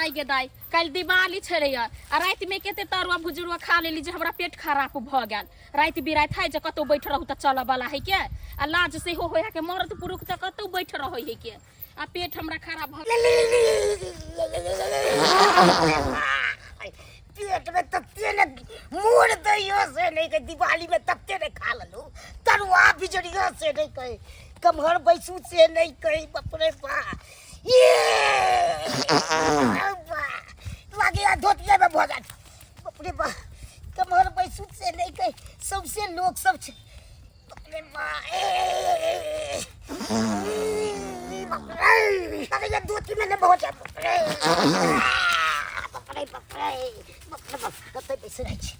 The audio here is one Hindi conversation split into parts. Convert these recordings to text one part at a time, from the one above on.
दाई गे दाई कल दिवाली छले आ रात में केते तरुआ भुजुरुआ खा लेली जे हमरा पेट खराब भ गेल रात बिरात है जे कतो बैठ रहू त चल वाला है के आ लाज से हो होया के मरद पुरुष त कतो बैठ रहो है के आ पेट हमरा खराब भ पेट में तत्ते ने मूड दैयो से नहीं के दिवाली में तत्ते ने खा ललू तरुआ बिजड़िया से नहीं कहे कमहर बैसू से नहीं कहे बाप रे बा ये लगे आ धोतिया में भोजन बाप रे बा कमहर बैसू से नहीं कहे सबसे लोग सब छे बाप रे बा बाप रे लगे ये धोती में ने भोजन बाप रे बाप रे बाप रे बाप रे कतै पैसे नहीं छे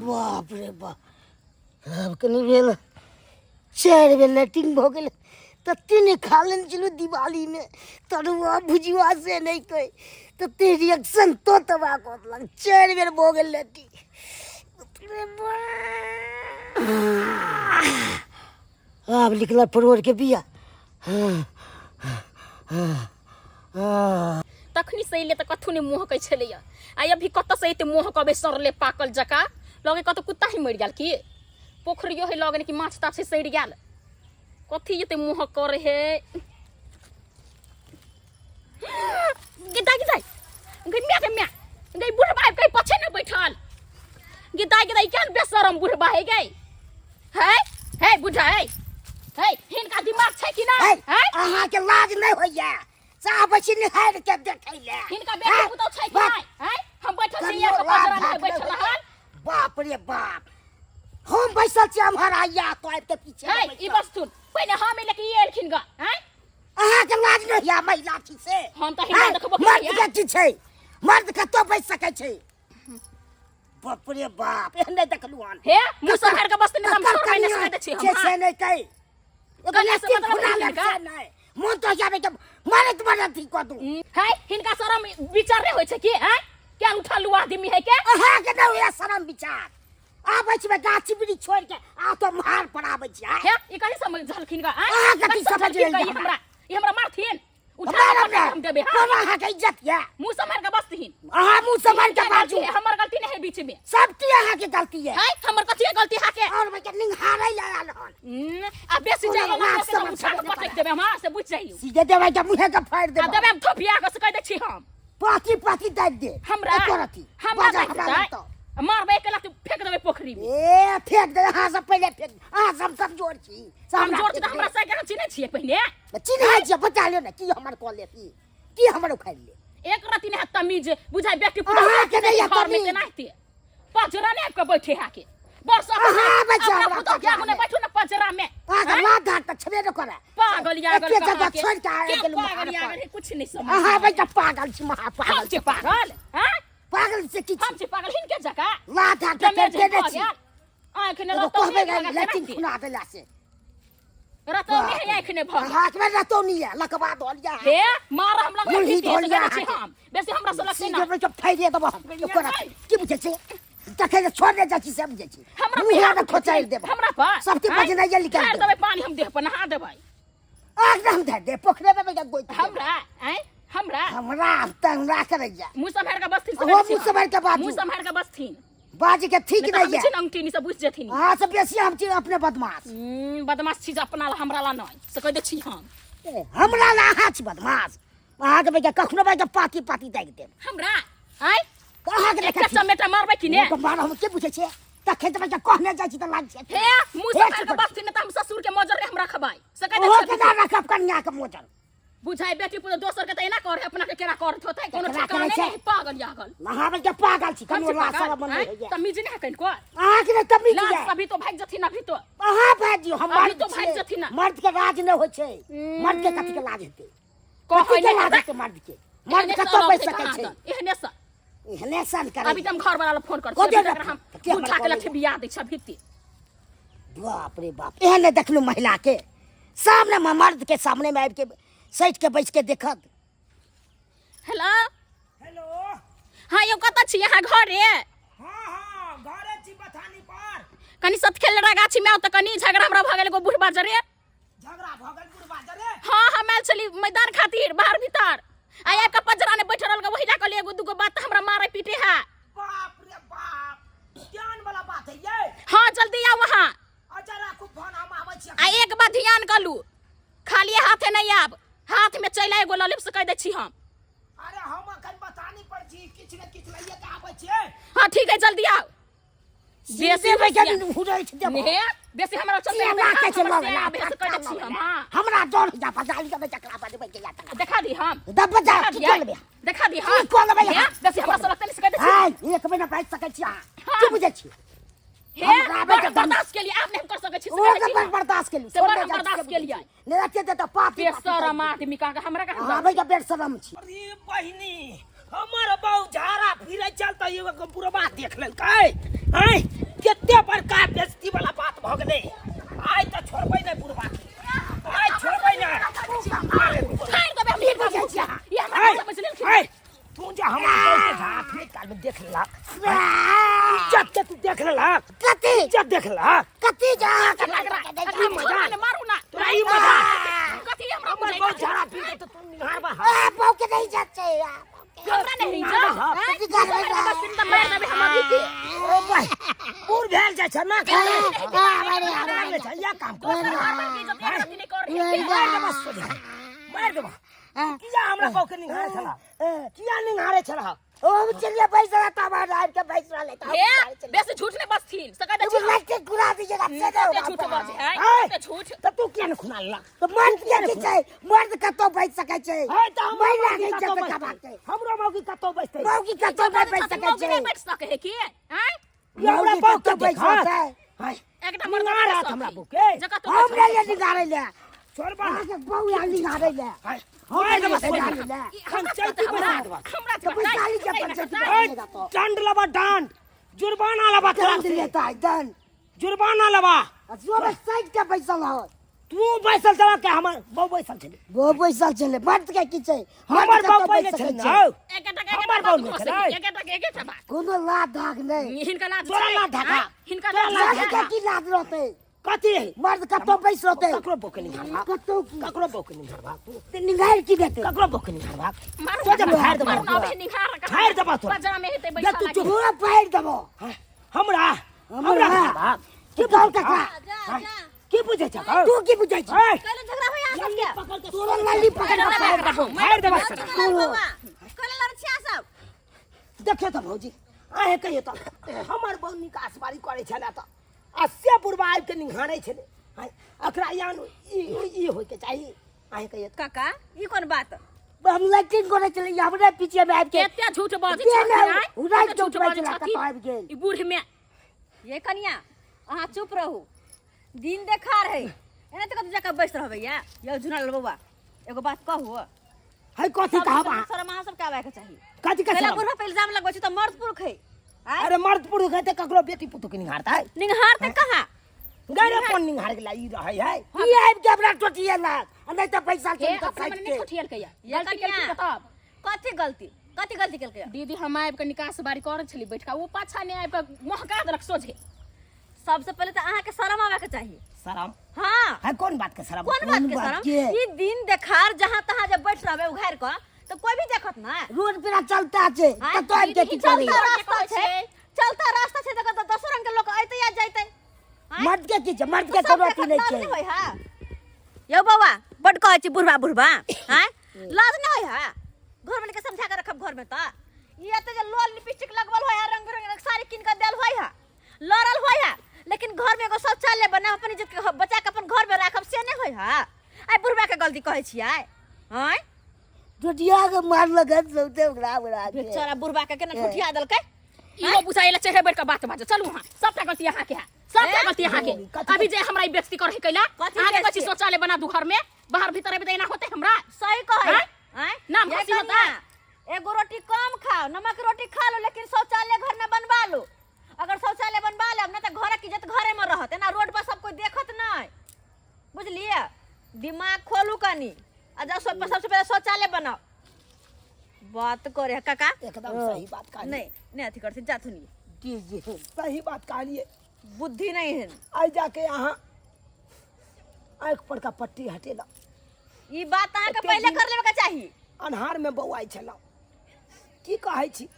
बाप रे बाप अब कनी भेल 4 बेर लैटिंग भ गेल तत्ते ने खा लेन चलू दिवाली में तरुआ भुजिया से नहीं कहे तत्ते रिएक्शन तो तबा को लग 4 बेर भ गेल लैटिंग अब निकला परोर के बिया तखनी से ले त कथु ने मोह कह छले आ अभी कत से एते मोह कबे सरले पाकल जका लगे कत कुत्ता ही मर गेल की पोखरियो है लगन की माछ ताछ सड़ गेल कथी एते मोह करे हे गिदाई गिदाई गई गई बुढ़बा कहीं पछे न बैठल गिदाई क्या बेशरम बुढ़बा है गई है बुढ़ा है हिनका दिमाग छै कि ना है अहाँ के लाज नहीं होइया साहब बच्ची निहार के देखै ले हिनका बेटा पुतौ छै कि नहीं है हम बैठल छी एक पजरा में बैठल रहल बाप रे बाप हम बैसल छी हमारा या तो आब के पीछे है ई बस सुन पहले हम लेके एलखिन ग है अहाँ के लाज नहीं या महिला छी से हम त हिनका देखबो मर्द के की छै मर्द के तो बैठ सकै छै बाप रे बाप एहन नहीं देखलु हन हे मुसहर के बस्ती में हम छोड़ नहीं सकते छी हम से नहीं कहि कने से मतलब नहीं मन तो जाबे के मारत मारत को तू है हिनका शरम विचार रे होय छै कि है क्या उठल आदमी है के अहाँ के न होया शरम विचार आबै छी में गाछी बिड़ी छोड़ के आ तो मार पड़ाबै छी हे ई कनी समझ झलखिन का अहाँ के की समझ ले हमरा मारथिन उठा हम देबे हां अहाँ के इज्जत या मुंह संभाल के बसथिन अहाँ मुंह संभाल के बाजू हमर गलती नहीं है बीच में सबटी अहाँ के गलती है हमर कथि गलती है के और मैं के निहारै लागल हन आ बेसी जाय ना से पटक देबे हम से बुझ जाइयो सीधे देबै के मुंह के फाड़ देबै आ देबे थोपिया के से कह दे छी हम पाती पाती दे दे हमरा करती हमरा तो मारबे के तू फेंक देबे पोखरी में ए फेंक दे अहाँ सब पहले फेंक अहाँ सब कमजोर छी हम जोर त हमरा से के चिन्ह छिए पहले चिन्ह छै बता ले ना की हमर कॉल ले की हमर उखाड़ ले एक रति ने तमीज बुझाई बेटी अहाँ के नहीं तमीज नाते पजरा ने के बैठे हाके बस अहाँ बच्चा हमरा तो क्या ने बैठो ना पजरा में आ के लात हाथ त छबे न करे पागल यागल का जगह छोड़ के आ गेल पागल यागल कुछ नहीं समझ अहाँ बच्चा पागल छी महा पागल छी पागल हैं पागल से की हम छी पागल हिनके जगह लात हाथ के दे छी आंख ने तो कहबे लेकिन खुना देला से रतो नहीं आंख ने भग हाथ में रतो नहीं है लकबा धोलिया हे मार हम लग मुंह धोलिया हम बेसी हमरा से लगते ना सीधे जब फाइदे दबा कर की बुझे छी तखे छोड़ दे जाची से बुझे छी हमरा मुंह में खोचाई देब हमरा पर सबके बजना ये निकाल देबे पानी हम देह पर नहा देबै एकदम धर दे पोखरे में बेटा गोई हमरा हैं हमरा तंगरा करैया मुंह संभाल के बसथिन वो मुंह संभाल के बाजू मुंह संभाल के बसथिन बाज के ठीक नहीं है अंगठी नि से बुझ जेथिन हां सब बेसी हम छी अपने बदमाश बदमाश छी अपना हमरा ला नहीं से कह दे छी हम हमरा ला हां छी बदमाश अहाँ के बेटा कखनो बेटा पाती पाती देख दे हमरा हैं कहां के एक टमेटा मारबे कि ने तो मार हम के पूछे छे तखे त बेटा कहने जाय छी त लाग छे हे मुंह संभाल के बसथिन त हम ससुर के मजर रे हमरा खबाई से कह दे ओ के ना रखब कन्या के मोजर बुझाई बेटी पुत दोसर के त एना करे अपना के केना करत होतै कोनो ठिकाना नहीं पागल यागल महाबे के पागल छी कनो लासा बन होइया तमीज नहीं कन को अहाँ के तमीज है अभी तो भाग जथिन अभी तो अहाँ भाजी हम अभी तो भाग जथिन मर्द के राज न होय छै मर्द के कथि के लाज हेतै कहै के लाज हेतै मर्द के तो बैठ सकै छै एहने सन करे अभी तुम घर वाला फोन कर हम उठा के लठे बिया दै छ भित्ती बाप रे बाप एहने देखलु महिला के सामने में मर्द के सामने में आब के सैठ के बैठ के देखत हेलो हेलो हां यो कत छी यहाँ घरे हां घरे छी बथानी पर कनी सत खेल रहा गाछी में त कनी झगड़ा हमरा भ गेल एगो बूढ़ बाजरे झगड़ा भ गेल बुढ़ बाजरे हां हम आइल छली मैदान खातिर बाहर भीतर आया का पजरा ने बैठल रहल वही जा कहली एगो दुगो बात हमरा मारे पीटे है बाप रे बाप ध्यान वाला बात है ये हां जल्दी आ वहां अच्छा राखू फोन हम आबै छी आ एक बात ध्यान कलू खाली हाथे नहीं आब हाथ में चला एगो ललिप से कह दे छी हम अरे हम अखन बथानी पर छी किछ ने किछ लइए के आबै छी हां ठीक है जल्दी आओ बेसी बैठल उड़ै छै देखो ने बेसी हमरा चलते हमरा के छै कह दे छी हम हां हमरा डर जा पजाली के चकरा पर बैठ जाता देखा दी हम दब जा चल बे देखा दी हम कौन बे बेसी हमरा से लगते नहीं कह दे छी हां एक महीना बैठ सकै छी तू बुझै छी हे बर्दाश्त के लिए आपने हम कर सके छी ओ के बर्दाश्त के लिए से बर्दाश्त के लिए ले रखे त पाप बेशरम आदमी का हमरा का आबै के बेशरम छी अरे बहिनी हमर बहु झारा फिरे चलता एगो पूरा बात देख लेल काय हैं केते प्रकार बेइज्जती वाला बात भ गेलै आइ त छोड़बै नै बुढ़बा आइ छोड़बै नै खाइन के हम भीड़ बजे छी ये हमरा समझ लेल है तू जे हमरा बहु के झारा फिरे काल में देख लेला जब तू देख लेला कति जब देख लेला कति जा लग रहा है मजा मारू ना तोरा ई मजा कथी हमरा हमर बहु झारा फिरे त तू निहार बा आ बौ के नहीं जाते हमरा नहीं जा कति कर बस मार देबे हम अभी की ओ भाई पूर भेल जाय छ ना अरे छै या काम कर मार देबा किया हमरा बहु के निहारे छला किया निहारे छला ओ चलिए पैसा तबा डाल के पैसा लेता हे बेसी झूठ ने बस थीन सका दे तू लट्टे गुरा दीजिएगा से दो झूठ बात है ते झूठ त तू किया न खुनाला तो मर्द के की छै मर्द कतो बैठ सकै छै है त महिला के इज्जत कबा के हमरो मौगी कतो बैठते मौगी कतो बैठ सकै छै नहीं बैठ सके है की हैं हमरा बहु के बैठ बैठ सकै है एकटा मर मर्द रात हमरा बहु के जका तो हम ले निकाले ले छोड़बा के बहु या निकाले ले है हम ले निकाले ले पंचायती हमरा बना हमरा तो पैसा ली के पंचायत तो दंड लबा दंड जुर्माना लबा दंड लेता है दंड जुर्माना लबा जो साइड के पैसा ला तू बैसल चला के हमर बहु बैसल छले वो पैसा चले मर्द के की छै हमर बहु पहिले छले न एकटा बात कोनो लात धाक नहीं हिनका लाज तोरा लात ढाका हिनका तोरा लाज मर्द के की लात रहते कथी मर्द कतो पैसा रहते ककरो बहु के निहारबा कतो की ककरो बहु के निहारबा तू ते निगार की देते ककरो बहु के निहारबा मारू तो जब फाड़ देबा मारू अभी निखार का फाड़ देबा तो बजा में हेते या तू बैठा चुप पूरा पैर दबो हमरा हमरा निहारबा की कहू का की बुझै छ तू की बुझै छी कहले झगड़ा होया सब के पकड़ के तोरा लाली पकड़ के पैर दबो फाड़ देबा कहले लड़छिया सब देखियो त भौजी आहे कहियो त हमर बहु निकास बारी करे छला त अस्से पूर्वा आइ के निहारै छले अकरा यान ई होय के चाहिए आहे कहियो काका ई कोन बात हम लैट्रिन करे चले हमरा पीछे में आब के केते झूठ बाजै छ उड़ाई झूठ बाजै छ आब गेल ई बूढ़ में ये कनिया अहाँ चुप रहू दिन देखा रहे एने तक जका बैस रहबे या यो झुनल बउवा एगो बात कहू है कथी कहबा शर्म अहाँ सब के आवे के चाहिए कथी के पहला शरम? बुढ़ा पे इल्जाम लगबै छी त मर्द पुरुष है अरे मर्द पुरुष है त ककरो बेटी पुतु के निहारता है निहार त कहां गैर कोन निहार के लाई रहे है ई आब के हमरा टोटिया ला नहीं तो पैसा के चल के अपने साइड मने के ठठियल कहिया ये गलती कनिया केलकी तब कथी गलती केलकै दीदी हम आबि के निकास बारी करे छली बैठका वो पाछा ने आबि के महका देलक सोझे सबसे पहले त अहाँ के शर्म आवे के चाहिए शरम हां है कौन बात के शरम कौन बात के बात शर्म के? ई दिन देखार जहां तहां जब बैठ रहबे उघार क तो कोई भी देखत ना रोड पे चलता छे हाँ, तो आब के की करे चलता रास्ता छै चलता रास्ता छै त दोसर रंग के लोग आइते या जाइते मर्द के की छे मर्द के कोनो अथी नहीं छे होय हा यो बाबा बड कहै छी बुढ़वा बुढ़वा हैं लाज नहीं होय हा घर में के समझा के रखब घर में त ई एते जे लोल लिपस्टिक लगवल होय हा रंग बिरंग साड़ी किन के देल होय हा लड़ल होय हा लेकिन घर में एगो शौचालय बना अपन इज्जत के बच्चा के अपन घर में राखब से नहीं होय हा आई बुढ़वा के गलती कहै छी आई हैं टोटिया के मार लगत सबते उड़ा उड़ा के बेचारा बुढ़वा के केना ठुठिया देलकै इहो बुझाइला चढ़े बैठ के बात बाजे चलू हां सबटा गलती यहाँ के है सबटा गलती यहाँ के अभी जे हमरा ई बेइज्जती करे कैला कथी आगे बेइज्जती? बच्ची शौचालय बना दू घर में बाहर भीतर अभी देना होते हमरा सही कहै हैं? हैं नाम ये हंसी होता है। कन्या, एगो रोटी कम खाओ नमक रोटी खा लो लेकिन शौचालय घर में बनवा लो अगर शौचालय बनवा लेब ना तो घर की इज्जत घरे में रहत ना रोड पर सब कोई देखत नहीं बुझलिए दिमाग खोलू कनी आ जाओ सबसे पहले शौचालय बनाओ बात करे काका एकदम सही बात कहलिए नहीं नहीं अथी करथिन जाथुन जी जी सही बात कहलिए बुद्धि नहीं है आई जाके यहाँ आँख पर का पट्टी हटेला ई बात अहाँ के एते पहले दिन- कर लेबे के चाही अन्हार में बौआई छलहुँ की कहै छी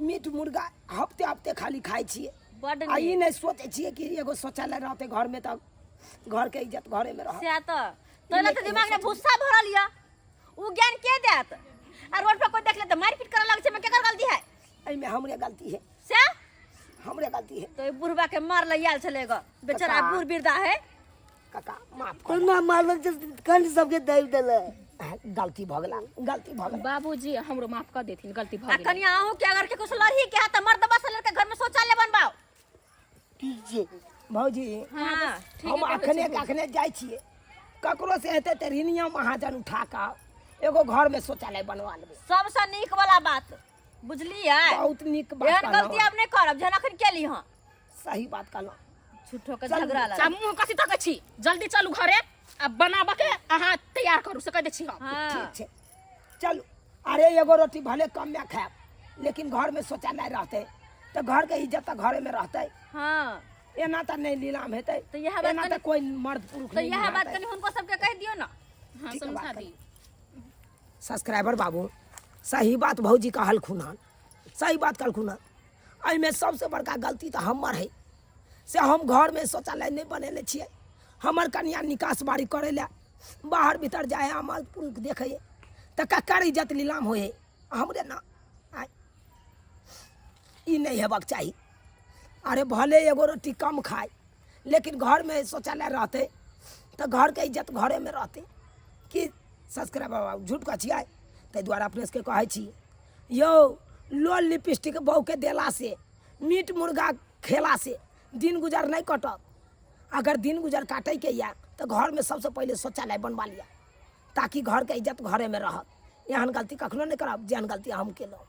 मीट मुर्गा हफ्ते हफ्ते खाली खाइ छियै बड आ ई नहीं नहीं सोचे छियै कि एगो शौचालय रहते घर में तब घर के इज्जत घरे में रह से तो तो दिमाग में भूसा भरल या उ ज्ञान के देत आ रोड पर कोई देख ले तो मारपीट करे लगे छे में केकर गलती है एहिमे हमरे गलती है से हमरे गलती है तो ई बुढ़बा के मार ले आयल छलेगा बेचारा काका। बूढ़ बिरदा है काका माफ तो कर ना मारल कंठ सबके दब देले गलती भऽ गेला गलती भऽ गेला बाबूजी हमरो माफ कर देथिन गलती आ भऽ गेल कनिया आहू के अगर के कुछ लड़ही के हाथ मर्दबा से लड़के घर में शौचालय बनवाओ ठीक छै भौजी हां हम अखने के अखने जाइ छियै ककरो से हेतै तऽ ऋणिया महाजन उठा कऽ एगो घर में शौचालय बनवा लेबै सबसे नीक वाला बात बुझलियै बहुत नीक बात एहन गलती कहलहुँ अब नहीं करब जहन अखन केली हां सही बात कहलहुँ झूठो के चल, झगड़ा चा लगा मुंह कथी तकै छी जल्दी चलू घरे आ बनाबऽ के अहाँ तैयार करू से कह दै छी हम हां ठीक छै चलू अरे एगो रोटी भले कम में खायब लेकिन घर में शौचालय रहतै तऽ घर के इज्जत तऽ घरे में रहतै हां एना तऽ नहीं नीलाम हेतै तो यह बात एना तऽ कनि- कोई मर्द पुरुष तो नहीं यह बात निभातै। कनी हुनको सबके कह दियो ना हाँ ठीक है, समझा बात दी सब्सक्राइबर बाबू सही बात भौजी कहलखुन हन सही बात कहलखुन हन एहिमे सबसे बड़का गलती तऽ हमर है से हम घर में शौचालय नहीं बनेले छियै हमर कनिया निकास बाड़ी करे ला बाहर भीतर जाए हमार पुरुष देखे तऽ ककर इज्जत नीलाम होए हमरे ना आय ई नहीं हेबाक चाही अरे भले एगो रोटी कम खाए लेकिन घर में शौचालय रहते तो घर के इज्जत घरे में रहते कि सब्सक्राइबर बाबू झूठ कह छियै ताहि दुआरे अपने सबके कहै छी यौ लोल लिपस्टिक बहू के देला से मीट मुर्गा खेला से दिन गुजर नहीं कटत अगर दिन गुजर काटे के या तो घर में सबसे पहले शौचालय बनवा लिया ताकि घर के इज्जत घरे में रहत एहन गलती कखनो नहीं करब जेहन गलती हम केलहुँ